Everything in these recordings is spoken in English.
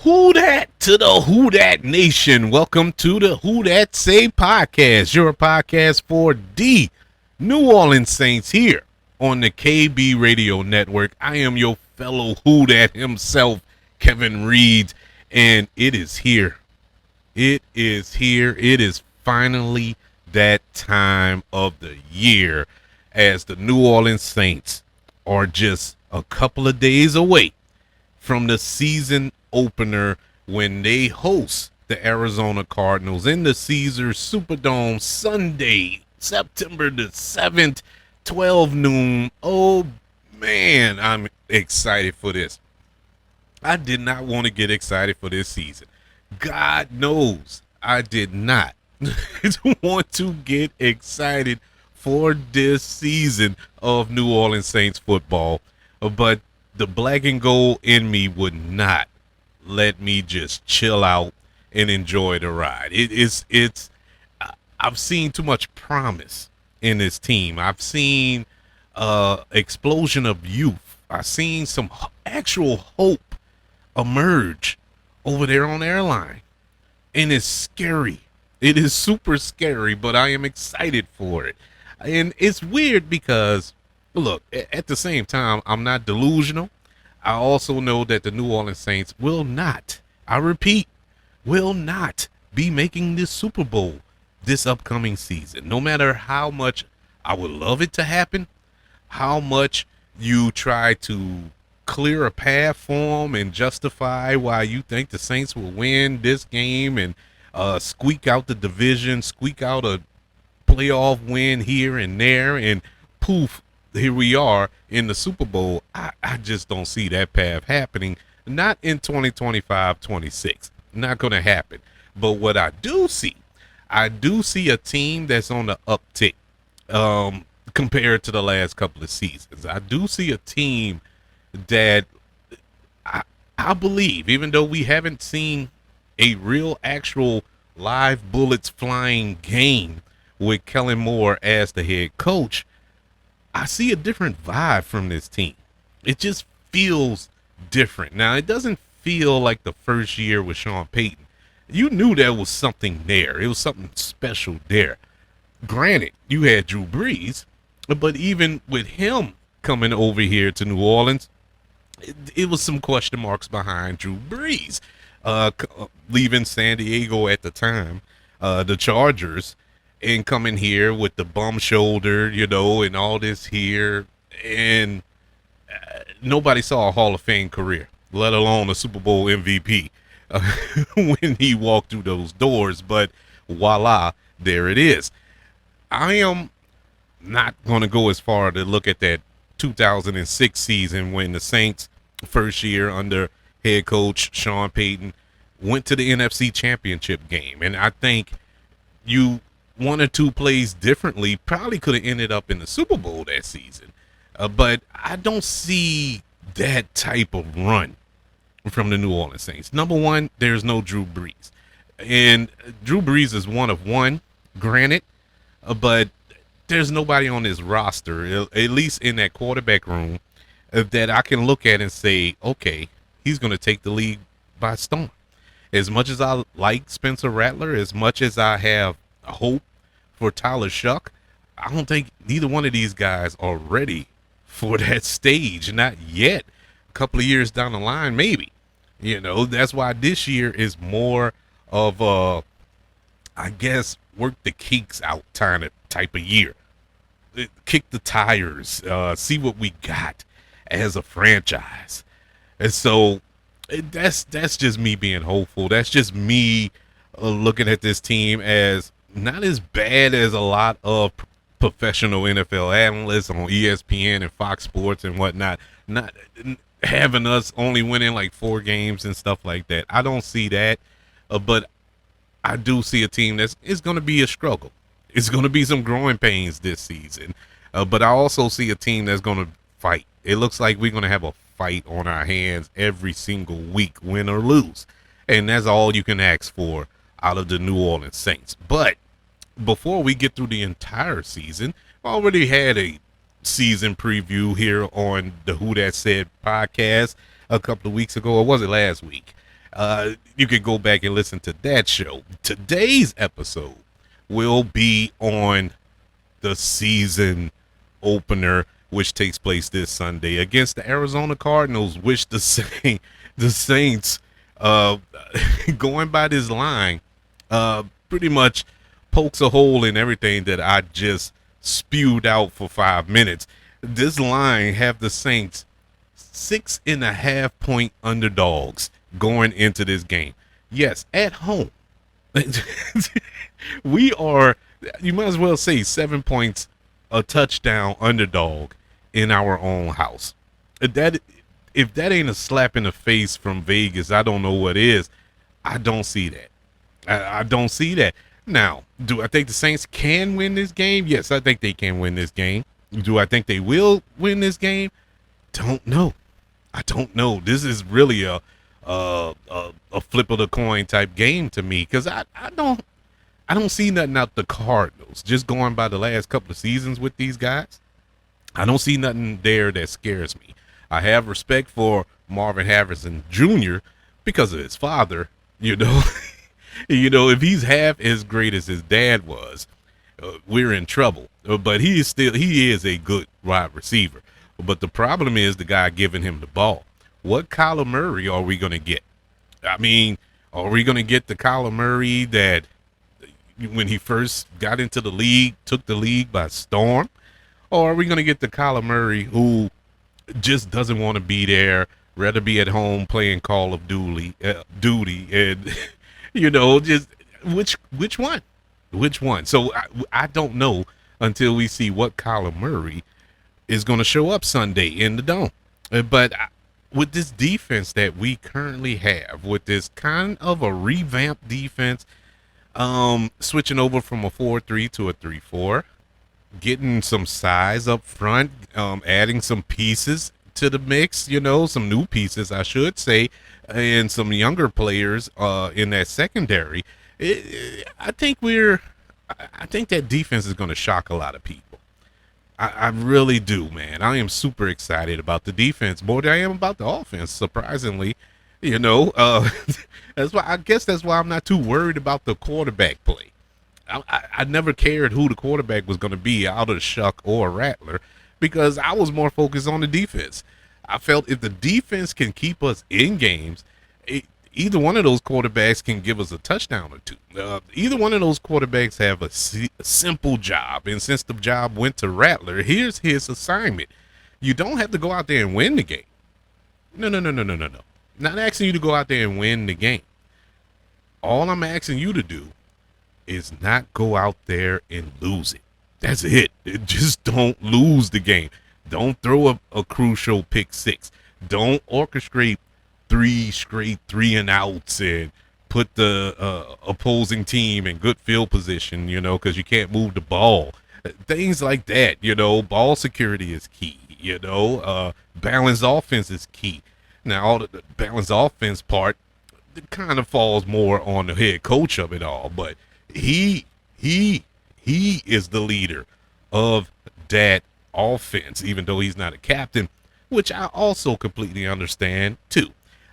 Who dat to the Who Dat Nation? Welcome to the Who Dat Say podcast, your podcast for the New Orleans Saints here on the KB Radio Network. I am your fellow Who Dat himself, Kevin Reed, and it is here. It is here. It is finally that time of the year as the New Orleans Saints are just a couple of days away from the season opener when they host the Arizona Cardinals in the Caesars Superdome Sunday, September the 7th, 12 noon. Oh, man, I'm excited for this. I did not want to get excited for this season. God knows I did not want to get excited for this season of New Orleans Saints football, but the black and gold in me would not let me just chill out and enjoy the ride. I've seen too much promise in this team. I've seen explosion of youth. I've seen some actual hope emerge over there on airline, and it's scary. It is super scary, but I am excited for it. And it's weird because, look, at the same time, I'm not delusional. I also know that the New Orleans Saints will not, I repeat, will not be making this Super Bowl this upcoming season. No matter how much I would love it to happen, how much you try to clear a path for them and justify why you think the Saints will win this game and squeak out the division, squeak out a playoff win here and there, and poof, here we are in the Super Bowl. I just don't see that path happening. Not in 2025-26. Not going to happen. But what I do see a team that's on the uptick compared to the last couple of seasons. I do see a team that I believe, even though we haven't seen a real actual live bullets flying game with Kellen Moore as the head coach, I see a different vibe from this team. It just feels different. Now, it doesn't feel like the first year with Sean Payton. You knew there was something there. It was something special there. Granted, you had Drew Brees, but even with him coming over here to New Orleans, it was some question marks behind Drew Brees. Leaving San Diego at the time, the Chargers, and coming here with the bum shoulder, and all this here. And nobody saw a Hall of Fame career, let alone a Super Bowl MVP when he walked through those doors. But voila, there it is. I am not going to go as far to look at that 2006 season when the Saints, first year under head coach Sean Payton, went to the NFC Championship game. And I think one or two plays differently probably could have ended up in the Super Bowl that season. But I don't see that type of run from the New Orleans Saints. Number one, there's no Drew Brees. And Drew Brees is one of one, granted, but there's nobody on this roster, at least in that quarterback room, that I can look at and say, okay, he's going to take the league by storm. As much as I like Spencer Rattler, as much as I have hope for Tyler Shuck, I don't think neither one of these guys are ready for that stage. Not yet. A couple of years down the line, maybe. That's why this year is more of a, I guess, work the kinks out type of year. Kick the tires, see what we got as a franchise. And so that's just me being hopeful. That's just me looking at this team as not as bad as a lot of professional NFL analysts on ESPN and Fox Sports and whatnot, not having us only winning like 4 games and stuff like that. I don't see that, but I do see a team it's going to be a struggle. It's going to be some growing pains this season, but I also see a team that's going to fight. It looks like we're going to have a fight on our hands every single week, win or lose, and that's all you can ask for out of the New Orleans Saints. But before we get through the entire season, I already had a season preview here on the Who That Said podcast a couple of weeks ago, or was it last week? You can go back and listen to that show. Today's episode will be on the season opener, which takes place this Sunday against the Arizona Cardinals, which the Saints, uh, going by this line, pretty much pokes a hole in everything that I just spewed out for 5 minutes. This line have the Saints 6.5 point underdogs going into this game. Yes, at home. We are, you might as well say 7 points a touchdown underdog in our own house. That if that ain't a slap in the face from Vegas, I don't know what is. I don't see that. I don't see that. Now, do I think the Saints can win this game? Yes, I think they can win this game. Do I think they will win this game? Don't know. I don't know. This is really a flip of the coin type game to me because I don't see nothing out the Cardinals. Just going by the last couple of seasons with these guys, I don't see nothing there that scares me. I have respect for Marvin Harrison Jr. because of his father. You know, if he's half as great as his dad was, we're in trouble. But he is a good wide receiver. But the problem is the guy giving him the ball. What Kyler Murray are we going to get? I mean, are we going to get the Kyler Murray that when he first got into the league, took the league by storm? Or are we going to get the Kyler Murray who just doesn't want to be there, rather be at home playing Call of Duty, and just which one? Which one? So I don't know until we see what Kyler Murray is going to show up Sunday in the Dome. But with this defense that we currently have, with this kind of a revamped defense, switching over from a 4-3 to a 3-4, getting some size up front, adding some pieces to the mix, some new pieces, I should say, and some younger players in that secondary. I think that defense is going to shock a lot of people. I really do, man. I am super excited about the defense more than I am about the offense, surprisingly. That's why I'm not too worried about the quarterback play. I never cared who the quarterback was going to be, out of Shuck or Rattler, because I was more focused on the defense. I felt if the defense can keep us in games, either one of those quarterbacks can give us a touchdown or two. Either one of those quarterbacks have a simple job, and since the job went to Rattler, here's his assignment. You don't have to go out there and win the game. No. Not asking you to go out there and win the game. All I'm asking you to do is not go out there and lose it. That's it. Just don't lose the game. Don't throw a crucial pick six. Don't orchestrate 3 straight 3-and-outs and put the opposing team in good field position, because you can't move the ball. Things like that, ball security is key, balanced offense is key. Now, all the balanced offense part, it kind of falls more on the head coach of it all, but he is the leader of that offense, even though he's not a captain, which I also completely understand too.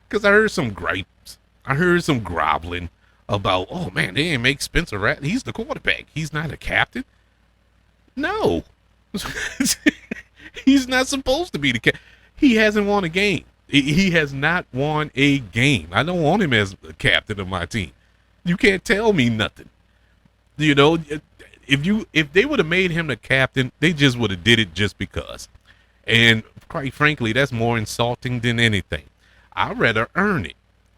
Because I heard some gripes. I heard some groveling about, oh man, they didn't make Spencer Rattler. He's the quarterback. He's not a captain. No. He's not supposed to be the captain. He hasn't won a game. He has not won a game. I don't want him as a captain of my team. You can't tell me nothing. If they would have made him the captain, they just would have did it just because. And quite frankly, that's more insulting than anything. I'd rather earn it.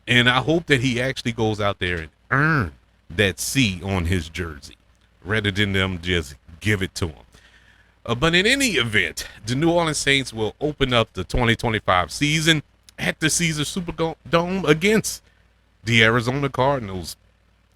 And I hope that he actually goes out there and earn that C on his jersey rather than them just give it to him. But in any event, the New Orleans Saints will open up the 2025 season at the Caesars Superdome against the Arizona Cardinals.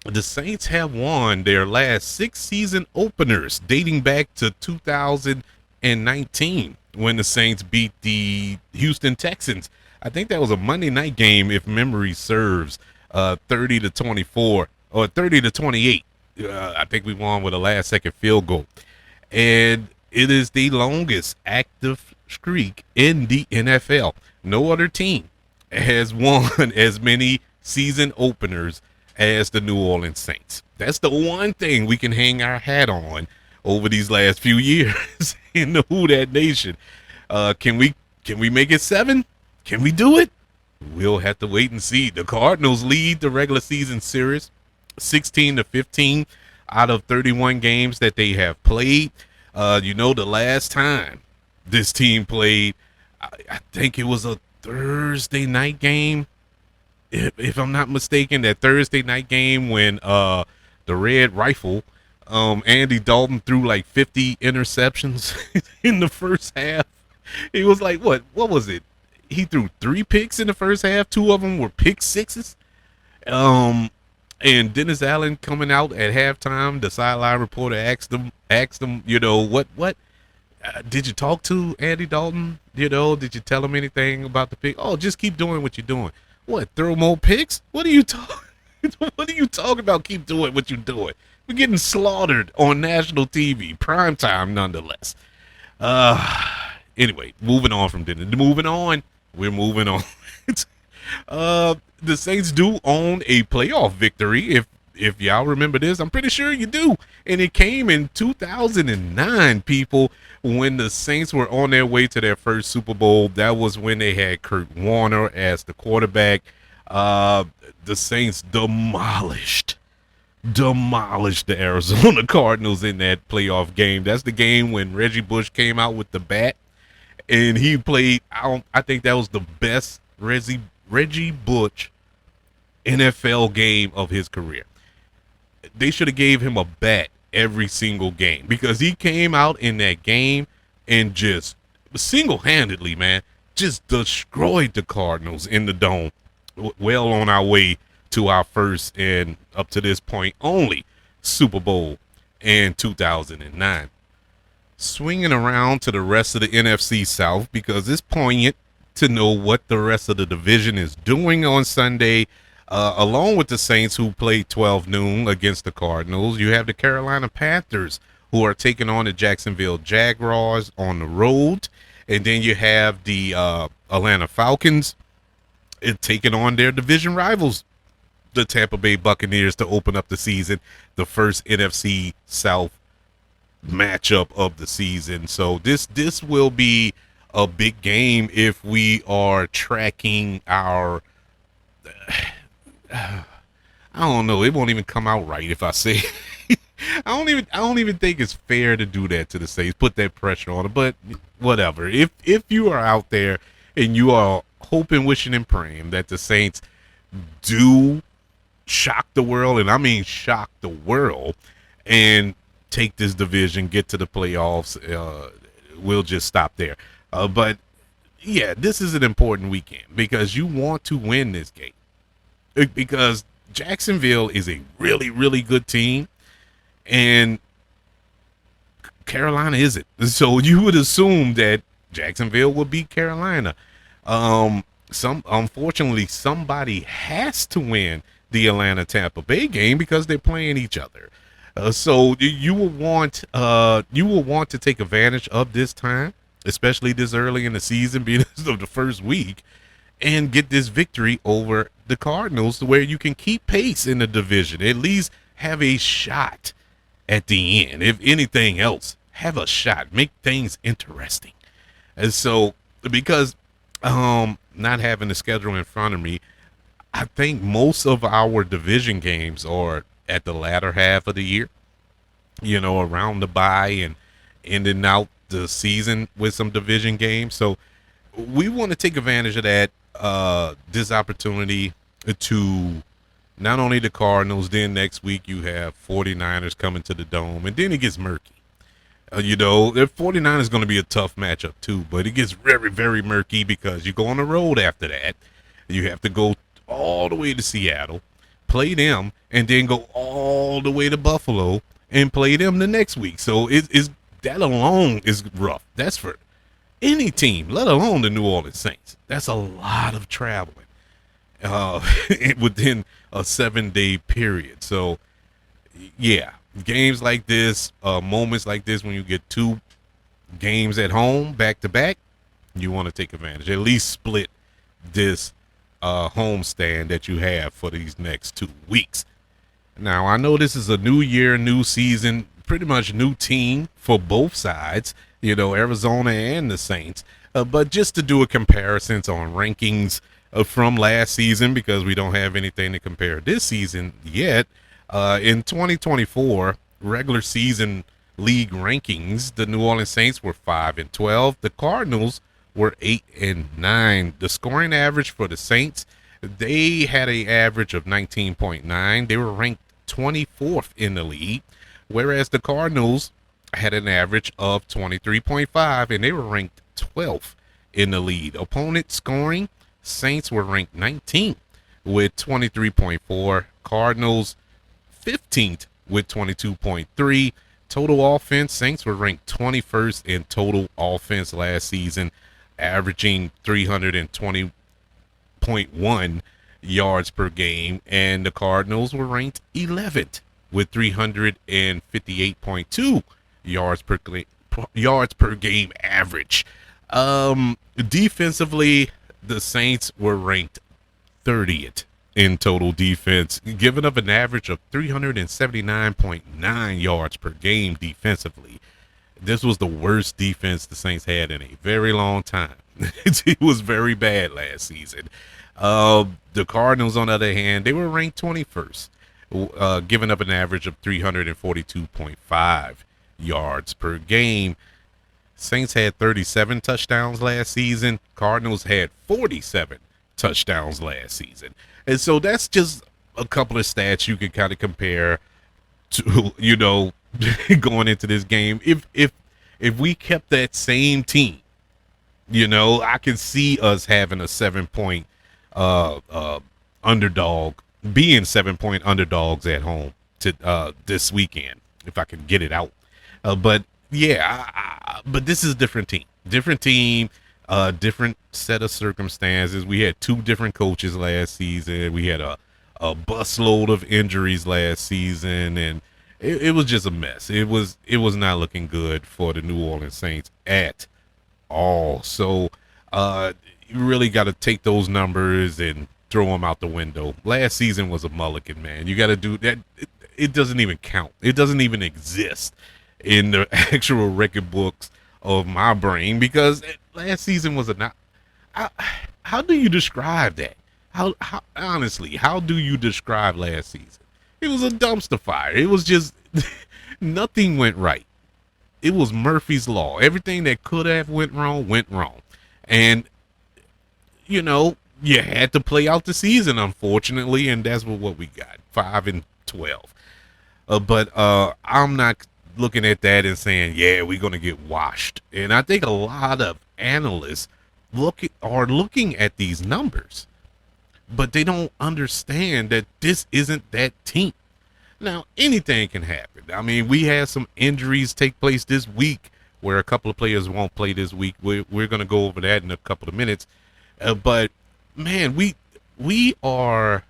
The Saints have won their last 6 season openers dating back to 2019 when the Saints beat the Houston Texans. I think that was a Monday night game, if memory serves, 30-24 or 30-28. I think we won with a last-second field goal. And it is the longest active streak in the NFL. No other team has won as many season openers as the New Orleans Saints. That's the one thing we can hang our hat on over these last few years in the Who Dat Nation. Can we make it 7? Can we do it? We'll have to wait and see. The Cardinals lead the regular season series 16-15 out of 31 games that they have played. The last time this team played, I think it was a Thursday night game, if I'm not mistaken, that Thursday night game when the Red Rifle, Andy Dalton threw like 50 interceptions in the first half. It was like, what was it? He threw 3 picks in the first half. 2 of them were pick sixes. And Dennis Allen coming out at halftime, the sideline reporter asked him, what did you talk to Andy Dalton? Did you tell him anything about the pick? Oh, just keep doing what you're doing. What, throw more picks? What are you talking? What are you talking about? Keep doing what you're doing. We're getting slaughtered on national TV, primetime nonetheless. Anyway, moving on from dinner. We're moving on. The Saints do own a playoff victory. If y'all remember this, I'm pretty sure you do. And it came in 2009, people, when the Saints were on their way to their first Super Bowl. That was when they had Kurt Warner as the quarterback. The Saints demolished the Arizona Cardinals in that playoff game. That's the game when Reggie Bush came out with the bat. And he played, I think that was the best Reggie Bush NFL game of his career. They should have gave him a bat every single game because he came out in that game and just single-handedly, man, just destroyed the Cardinals in the dome. Well on our way to our first and up to this point only Super Bowl in 2009. Swinging around to the rest of the NFC South because it's poignant to know what the rest of the division is doing on Sunday. Along with the Saints, who played 12 noon against the Cardinals, you have the Carolina Panthers, who are taking on the Jacksonville Jaguars on the road. And then you have the Atlanta Falcons taking on their division rivals, the Tampa Bay Buccaneers, to open up the season, the first NFC South matchup of the season. So this will be a big game if we are tracking our I don't know, it won't even come out right if I say I don't even think it's fair to do that to the Saints, put that pressure on them, but whatever. If you are out there and you are hoping, wishing, and praying that the Saints do shock the world, and I mean shock the world, and take this division, get to the playoffs, we'll just stop there. But yeah, this is an important weekend because you want to win this game because Jacksonville is a really, really good team and Carolina isn't. So you would assume that Jacksonville will beat Carolina. Unfortunately, somebody has to win the Atlanta Tampa Bay game because they're playing each other. So you will want to take advantage of this time, especially this early in the season, being of the first week, and get this victory over the Cardinals to where you can keep pace in the division. At least have a shot at the end. If anything else, have a shot. Make things interesting. And so, because not having the schedule in front of me, I think most of our division games are at the latter half of the year, around the bye and ending out the season with some division games. So we want to take advantage of that, this opportunity to not only the Cardinals, then next week you have 49ers coming to the Dome, and then it gets murky. The 49ers is going to be a tough matchup too, but it gets very, very murky because you go on the road after that. You have to go all the way to Seattle, play them, and then go all the way to Buffalo and play them the next week. So that alone is rough. That's for any team, let alone the New Orleans Saints. That's a lot of traveling within a 7-day period. So, yeah, games like this, moments like this, when you get 2 games at home back to back, you want to take advantage. At least split this homestand that you have for these next 2 weeks. Now, I know this is a new year, new season, pretty much new team for both sides, Arizona and the Saints. But just to do a comparisons on rankings from last season, because we don't have anything to compare this season yet, in 2024 regular season league rankings, the New Orleans Saints were 5-12. The Cardinals were 8-9. The scoring average for the Saints, they had an average of 19.9. They were ranked 24th in the league, whereas the Cardinals had an average of 23.5, and they were ranked 12th in the lead. Opponent scoring, Saints were ranked 19th with 23.4. Cardinals 15th with 22.3. Total offense, Saints were ranked 21st in total offense last season, averaging 320.1 yards per game, and the Cardinals were ranked 11th with 358.2 yards per game average. Defensively, the Saints were ranked 30th in total defense, giving up an average of 379.9 yards per game defensively. This was the worst defense the Saints had in a very long time. It was very bad last season. The Cardinals, on the other hand, they were ranked 21st, giving up an average of 342.5 yards per game. Saints had 37 touchdowns last season. Cardinals had 47 touchdowns last season. And so that's just a couple of stats you can kind of compare to, going into this game. If we kept that same team, I can see us having a 7-point underdog, being 7-point underdogs at home to this weekend, if I can get it out. But yeah, but this is a different team, different set of circumstances. We had 2 different coaches last season. We had a busload of injuries last season, and it was just a mess. It was not looking good for the New Orleans Saints at all. So you really got to take those numbers and throw them out the window. Last season was a mulligan, man. You got to do that. It doesn't even count. It doesn't even exist in the actual record books of my brain, because last season was how do you describe that? How honestly, how do you describe last season? It was a dumpster fire. It was just nothing went right. It was Murphy's Law. Everything that could have went wrong. And you had to play out the season, unfortunately, and that's what we got, 5-12. But I'm not looking at that and saying, yeah, we're going to get washed. And I think a lot of analysts are looking at these numbers, but they don't understand that this isn't that team. Now, anything can happen. I mean, we had some injuries take place this week where a couple of players won't play this week. We're going to go over that in a couple of minutes. But, man, we are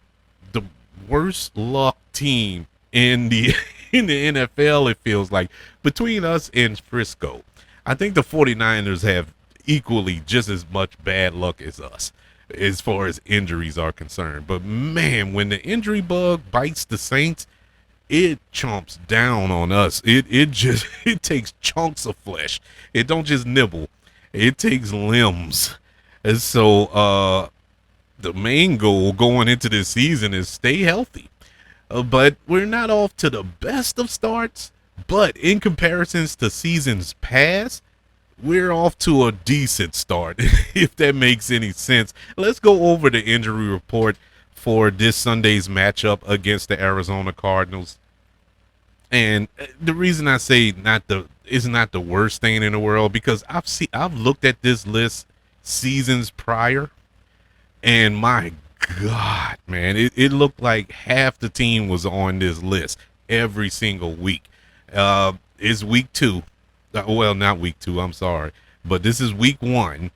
the worst luck team in the NFL, it feels like, between us and Frisco. I think the 49ers have equally just as much bad luck as us as far as injuries are concerned. But man, when the injury bug bites the Saints, it chomps down on us. It takes chunks of flesh. It don't just nibble. It takes limbs. And so the main goal going into this season is stay healthy. But we're not off to the best of starts. But in comparisons to seasons past, we're off to a decent start, if that makes any sense. Let's go over the injury report for this Sunday's matchup against the Arizona Cardinals. And the reason I say is not the worst thing in the world, because I've looked at this list seasons prior, and my God, man, it looked like half the team was on this list every single week. It's week 2. Well, not week 2, I'm sorry. But this is week 1,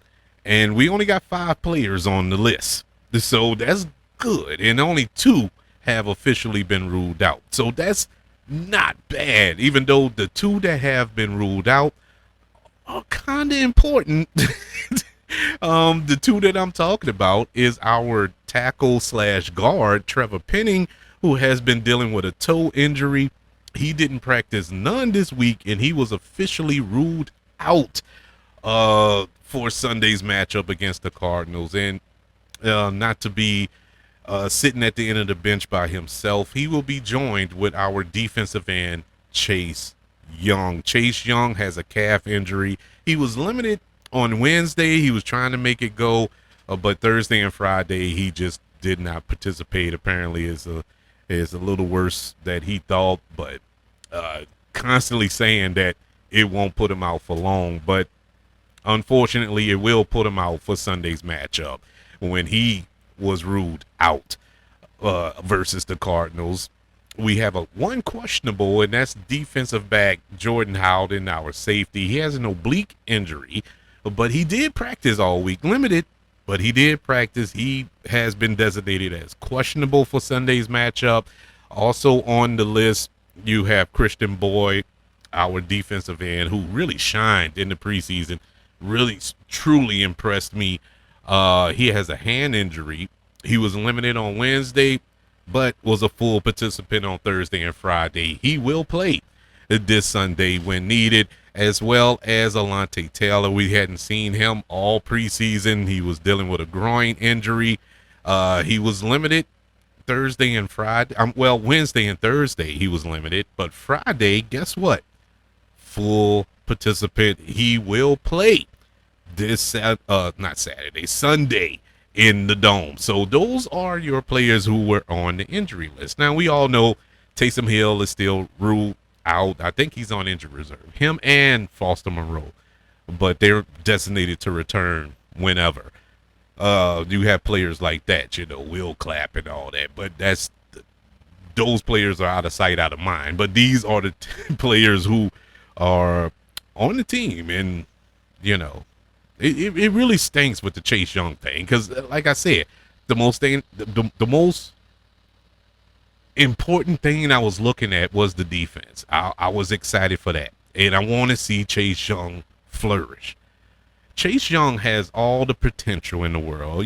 and we only got 5 players on the list. So that's good, and only 2 have officially been ruled out. So that's not bad, even though the 2 that have been ruled out are kind of important. The 2 that I'm talking about is our tackle slash guard Trevor Penning, who has been dealing with a toe injury. He didn't practice none this week, and he was officially ruled out for Sunday's matchup against the Cardinals. And not to be sitting at the end of the bench by himself, he will be joined with our defensive end, Chase Young. Chase Young has a calf injury. He was limited on Wednesday. He was trying to make it go, but Thursday and Friday he just did not participate. Apparently is a little worse than he thought, but constantly saying that it won't put him out for long. But unfortunately, it will put him out for Sunday's matchup when he was ruled out versus the Cardinals. We have one questionable, and that's defensive back Jordan Howden, our safety. He has an oblique injury, but he did practice all week, limited, but he did practice. He has been designated as questionable for Sunday's matchup. Also on the list, you have Christian Boyd, our defensive end, who really shined in the preseason, really truly impressed me. He has a hand injury. He was limited on Wednesday, but was a full participant on Thursday and Friday. He will play this Sunday when needed, as well as Alante Taylor. We hadn't seen him all preseason. He was dealing with a groin injury. He was limited Thursday and Friday. Wednesday and Thursday he was limited, but Friday, guess what? Full participant. He will play Sunday in the Dome. So those are your players who were on the injury list. Now, we all know Taysom Hill is still ruled out. I think he's on injury reserve. Him and Foster Monroe. But they're designated to return whenever. You have players like that, Will Clapp and all that. But those players are out of sight, out of mind. But these are the players who are on the team. And, It really stinks with the Chase Young thing because, like I said, the most important thing I was looking at was the defense. I was excited for that, and I want to see Chase Young flourish. Chase Young has all the potential in the world.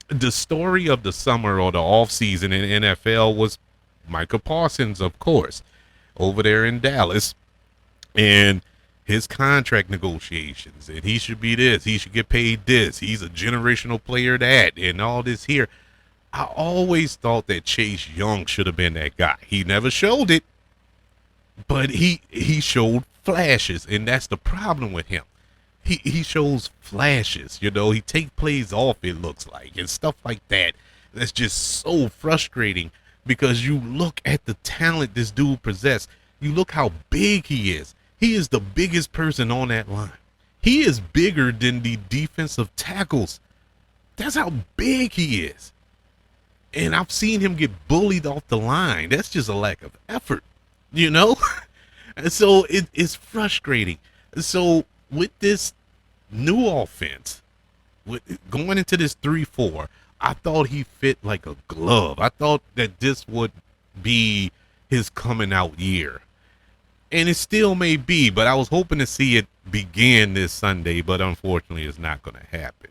The story of the summer or the offseason in NFL was Micah Parsons, of course, over there in Dallas, and his contract negotiations, and he should be this, he should get paid this, he's a generational player that, and all this here. I always thought that Chase Young should have been that guy. He never showed it, but he showed flashes, and that's the problem with him. He shows flashes, he takes plays off, it looks like, and stuff like that. That's just so frustrating because you look at the talent this dude possesses. You look how big he is. He is the biggest person on that line. He is bigger than the defensive tackles. That's how big he is. And I've seen him get bullied off the line. That's just a lack of effort, And so it's frustrating. So with this new offense, going into this 3-4, I thought he fit like a glove. I thought that this would be his coming out year. And it still may be, but I was hoping to see it begin this Sunday, but unfortunately it's not going to happen.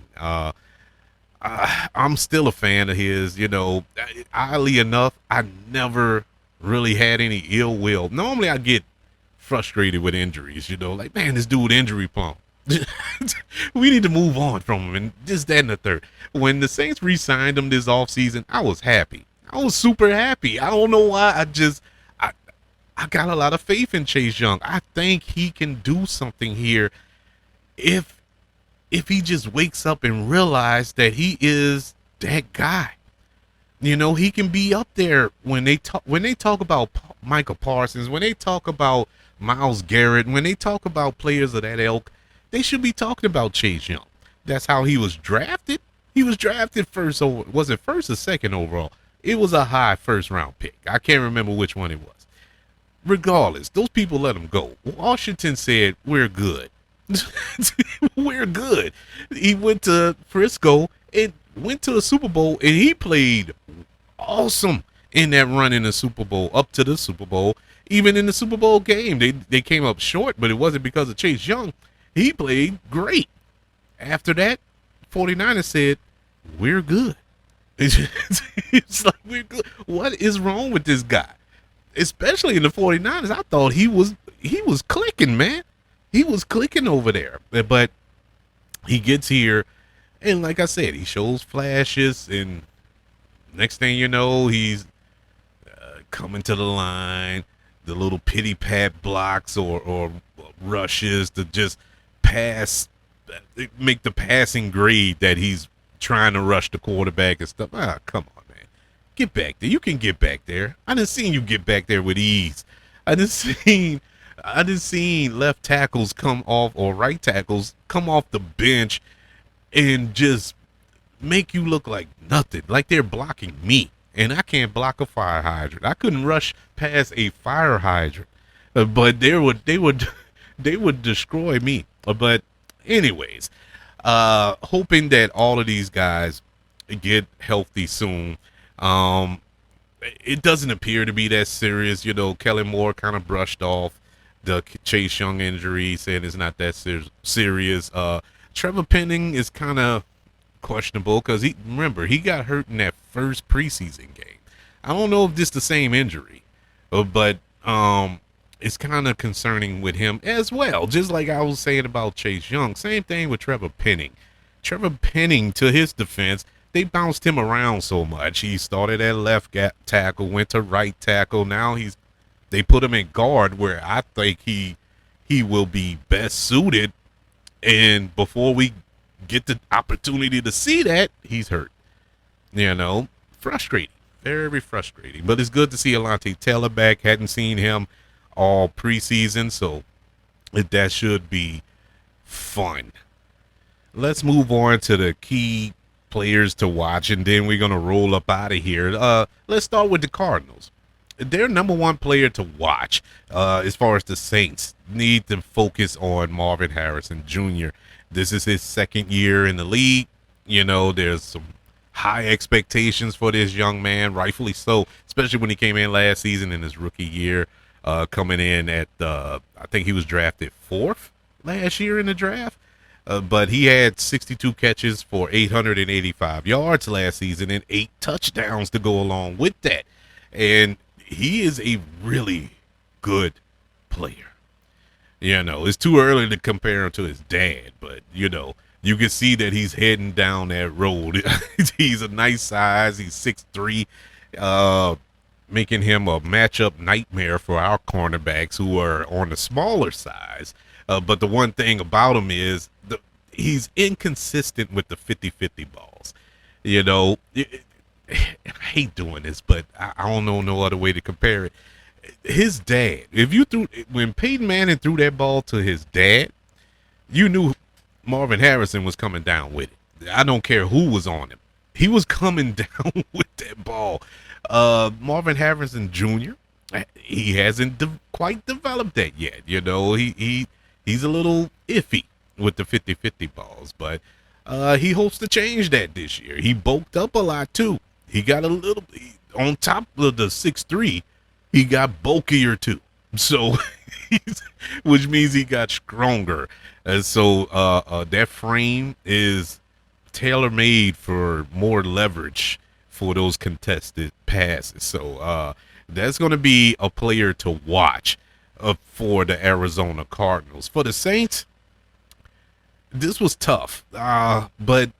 I'm still a fan of his, oddly enough, I never really had any ill will. Normally I get frustrated with injuries, like, man, this dude injury prone. We need to move on from him, and this, that, and the third. When the Saints re-signed him this offseason, I was happy. I was super happy. I don't know why. I got a lot of faith in Chase Young. I think he can do something here if he just wakes up and realizes that he is that guy. He can be up there when they talk about Micah Parsons, when they talk about Myles Garrett, when they talk about players of that ilk, they should be talking about Chase Young. That's how he was drafted. He was drafted first over, was it first or second overall? It was a high first round pick. I can't remember which one it was. Regardless, those people let him go. Washington said, we're good. We're good. He went to Frisco and went to a Super Bowl, and he played awesome in that run in the Super Bowl, up to the Super Bowl. Even in the Super Bowl game, they came up short, but it wasn't because of Chase Young. He played great. After that, 49ers said, we're good. It's like, what is wrong with this guy? Especially in the 49ers, I thought he was clicking, man. He was clicking over there. But he gets here, and like I said, he shows flashes, and next thing you know, he's coming to the line, the little pity pat blocks or rushes to just pass, make the passing grade that he's trying to rush the quarterback and stuff. Ah, come on, man. Get back there. You can get back there. I done seen you get back there with ease. I done seen left tackles come off or right tackles come off the bench and just make you look like nothing, like they're blocking me. And I can't block a fire hydrant. I couldn't rush past a fire hydrant, but they would destroy me. But anyways, hoping that all of these guys get healthy soon. It doesn't appear to be that serious. You know, Kellen Moore kind of brushed off the Chase Young injury, saying it's not that serious. Trevor Penning is kind of questionable because he got hurt in that first preseason game. I don't know if this is the same injury, but it's kind of concerning with him as well. Just like I was saying about Chase Young, same thing with Trevor Penning. Trevor Penning, to his defense, they bounced him around so much. He started at left tackle, went to right tackle. Now they put him in guard, where I think he will be best suited. And before we get the opportunity to see that, he's hurt. You know, frustrating, very frustrating. But it's good to see Alontae Taylor back. Hadn't seen him all preseason, so that should be fun. Let's move on to the key players to watch, and then we're gonna roll up out of here. Let's start with the Cardinals. Their number one player to watch, as far as the Saints, need to focus on Marvin Harrison Jr. This is his second year in the league. You know, there's some high expectations for this young man, rightfully so, especially when he came in last season in his rookie year, coming in at, I think he was drafted 4th last year in the draft. But he had 62 catches for 885 yards last season and 8 touchdowns to go along with that. And he is a really good player. You know, it's too early to compare him to his dad, but, you know, you can see that he's heading down that road. He's a nice size. He's 6'3", making him a matchup nightmare for our cornerbacks who are on the smaller size. But the one thing about him is he's inconsistent with the 50-50 balls. You know, I hate doing this, but I don't know no other way to compare it. His dad, when Peyton Manning threw that ball to his dad, you knew Marvin Harrison was coming down with it. I don't care who was on him. He was coming down with that ball. Marvin Harrison Jr., he hasn't quite developed that yet. You know, he's a little iffy with the 50-50 balls, but he hopes to change that this year. He bulked up a lot too. He got a little, on top of the 6'3", he got bulkier too. So, which means he got stronger. And so that frame is tailor-made for more leverage for those contested passes. So that's going to be a player to watch for the Arizona Cardinals. For the Saints, this was tough, but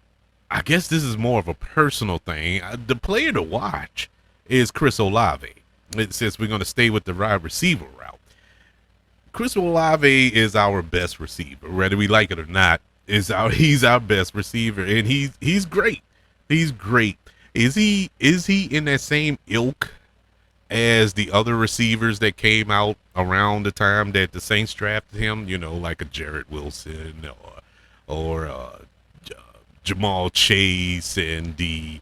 I guess this is more of a personal thing. The player to watch is Chris Olave. Since we're going to stay with the wide receiver route, Chris Olave is our best receiver, whether we like it or not. He's our best receiver, and he's great. He's great. Is he in that same ilk as the other receivers that came out around the time that the Saints drafted him? You know, like a Jarrett Wilson or Jamal Chase and the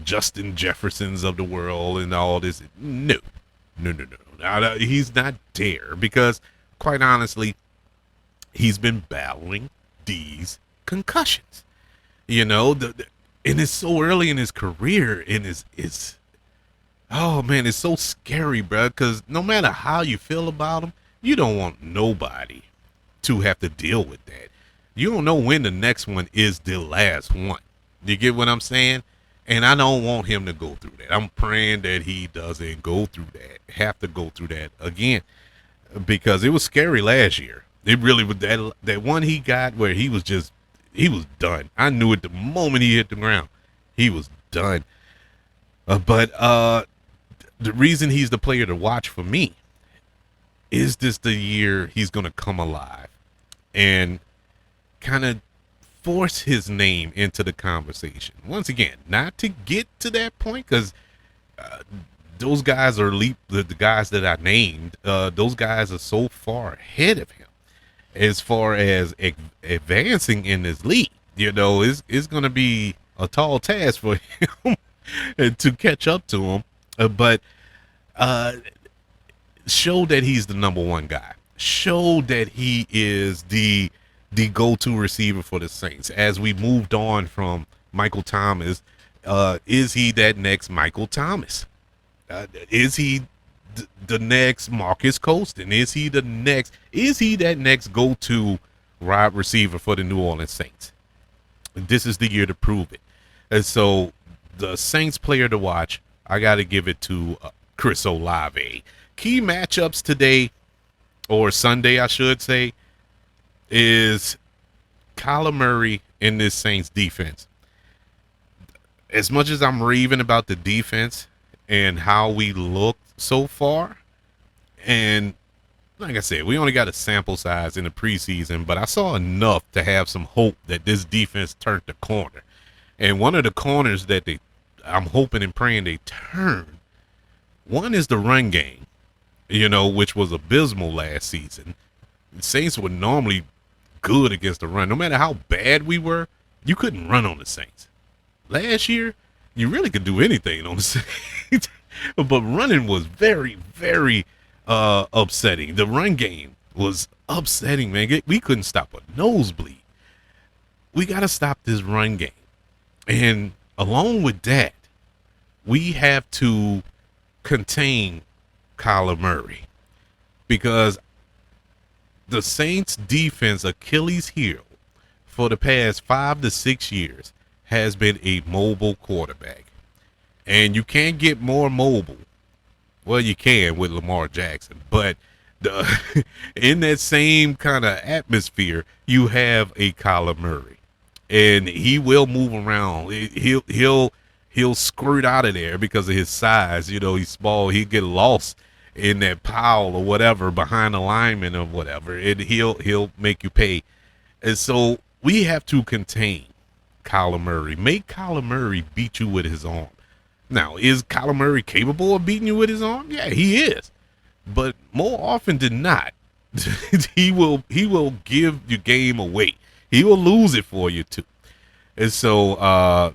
Justin Jeffersons of the world and all this. No. Now, he's not there because, quite honestly, he's been battling these concussions. You know, and it's so early in his career, and it's oh man, it's so scary, bro. Because no matter how you feel about him, you don't want nobody to have to deal with that. You don't know when the next one is the last one. You get what I'm saying? And I don't want him to go through that. I'm praying that he doesn't go through that, have to go through that again, because it was scary last year. It really was. That one he got where he was done. I knew it the moment he hit the ground. He was done. But the reason he's the player to watch for me is this the year he's going to come alive and kind of force his name into the conversation. Once again, not to get to that point, because those guys are the guys that I named. Those guys are so far ahead of him as far as advancing in this league. You know, it's going to be a tall task for him to catch up to him. But show that he's the number one guy. Show that he is the go-to receiver for the Saints. As we moved on from Michael Thomas, is he that next Michael Thomas? Is he the next Marcus Colston? Is he that next go-to wide receiver for the New Orleans Saints? This is the year to prove it. And so the Saints player to watch, I got to give it to Chris Olave. Key matchups today, or Sunday, I should say, is Kyler Murray in this Saints defense. As much as I'm raving about the defense and how we looked so far, and like I said, we only got a sample size in the preseason, but I saw enough to have some hope that this defense turned the corner. And one of the corners that I'm hoping and praying they turn, one is the run game, which was abysmal last season. The Saints were normally good against the run. No matter how bad we were, you couldn't run on the Saints. Last year, you really could do anything on the Saints. But running was very, very upsetting. The run game was upsetting, man. We couldn't stop a nosebleed. We got to stop this run game. And along with that, we have to contain Kyler Murray, because the Saints defense Achilles heel for the past 5 to 6 years has been a mobile quarterback. And you can't get more mobile. Well, you can with Lamar Jackson, but in that same kind of atmosphere, you have a Kyler Murray, and he will move around. He'll squirt out of there because of his size. He's small. He'll get lost in that pile or whatever behind the lineman or whatever, and he'll make you pay. And so we have to contain Kyler Murray. Make Kyler Murray beat you with his arm. Now, is Kyler Murray capable of beating you with his arm? Yeah, he is. But more often than not, he will give your game away. He will lose it for you too. And so,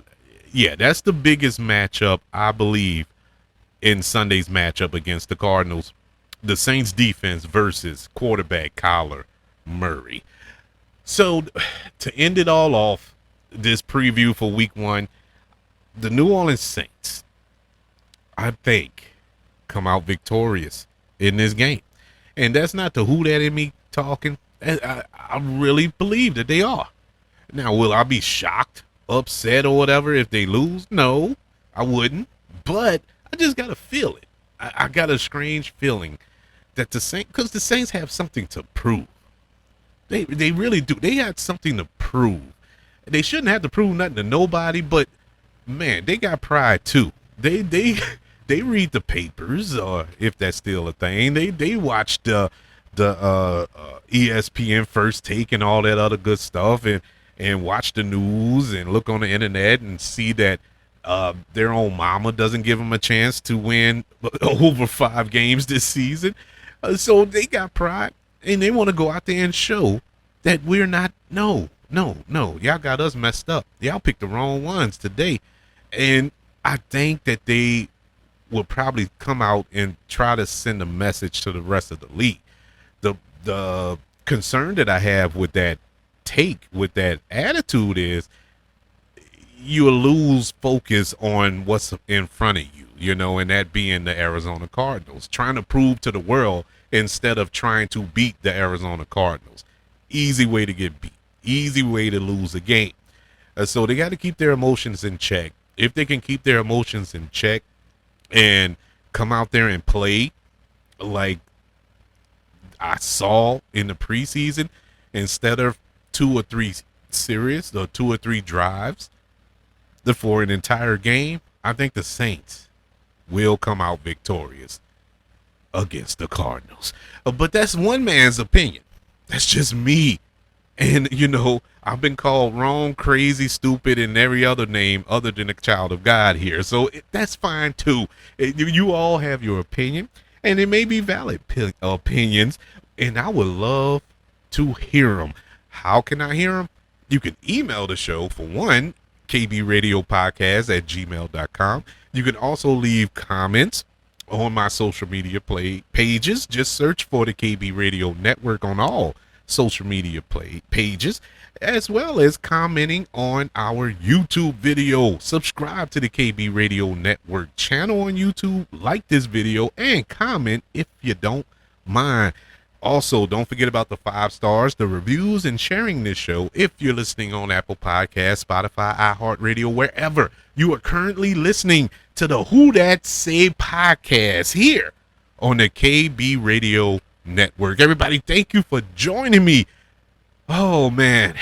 that's the biggest matchup, I believe, in Sunday's matchup against the Cardinals. The Saints defense versus quarterback Kyler Murray. So, to end it all off, this preview for week 1, the New Orleans Saints, I think, come out victorious in this game. And that's not the who that in me talking. I really believe that they are. Now, will I be shocked, upset, or whatever if they lose? No, I wouldn't. But I just got to feel it. I got a strange feeling that the Saints, because the Saints have something to prove. They really do. They had something to prove. They shouldn't have to prove nothing to nobody, but man, they got pride too. They read the papers, or if that's still a thing. They watch the ESPN First Take and all that other good stuff, and watch the news and look on the internet and see that their own mama doesn't give them a chance to win over 5 games this season. So they got pride, and they want to go out there and show that we're not. No, y'all got us messed up. Y'all picked the wrong ones today. And I think that they will probably come out and try to send a message to the rest of the league. The concern that I have with that take, with that attitude, is you'll lose focus on what's in front of you, and that being the Arizona Cardinals. Trying to prove to the world instead of trying to beat the Arizona Cardinals. Easy way to get beat. Easy way to lose a game. So they got to keep their emotions in check. if they can keep their emotions in check and come out there and play like I saw in the preseason, instead of 2 or 3 drives for an entire game, I think the Saints will come out victorious against the Cardinals. But that's one man's opinion. That's just me. And, I've been called wrong, crazy, stupid, and every other name other than a child of God here. So that's fine, too. You all have your opinion, and it may be valid opinions, and I would love to hear them. How can I hear them? You can email the show, for one, kbradiopodcast@gmail.com. You can also leave comments on my social media pages. Just search for the KB Radio Network on all social media pages, as well as commenting on our YouTube video. Subscribe to the KB Radio Network channel on YouTube, like this video, and comment if you don't mind. Also, don't forget about the 5 stars, the reviews, and sharing this show if you're listening on Apple Podcasts, Spotify, iHeartRadio, wherever you are currently listening to the Who Dat Say podcast here on the KB Radio Network. Everybody, thank you for joining me. Oh, man.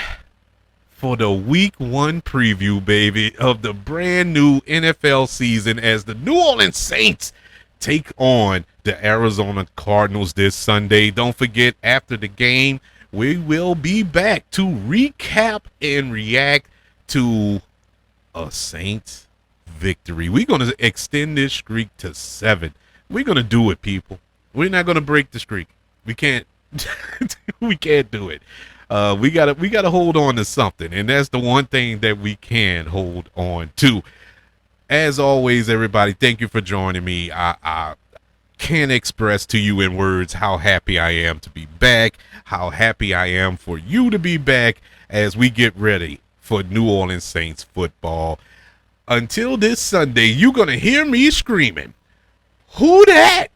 For the week 1 preview, baby, of the brand new NFL season as the New Orleans Saints take on the Arizona Cardinals this Sunday. Don't forget, after the game, we will be back to recap and react to a Saints victory. We're going to extend this streak to 7. We're going to do it, people. We're not going to break the streak. We can't. We can't do it. We gotta hold on to something, and that's the one thing that we can hold on to. As always, everybody, thank you for joining me. I can't express to you in words how happy I am to be back, how happy I am for you to be back as we get ready for New Orleans Saints football. Until this Sunday, you're going to hear me screaming, "Who dat?"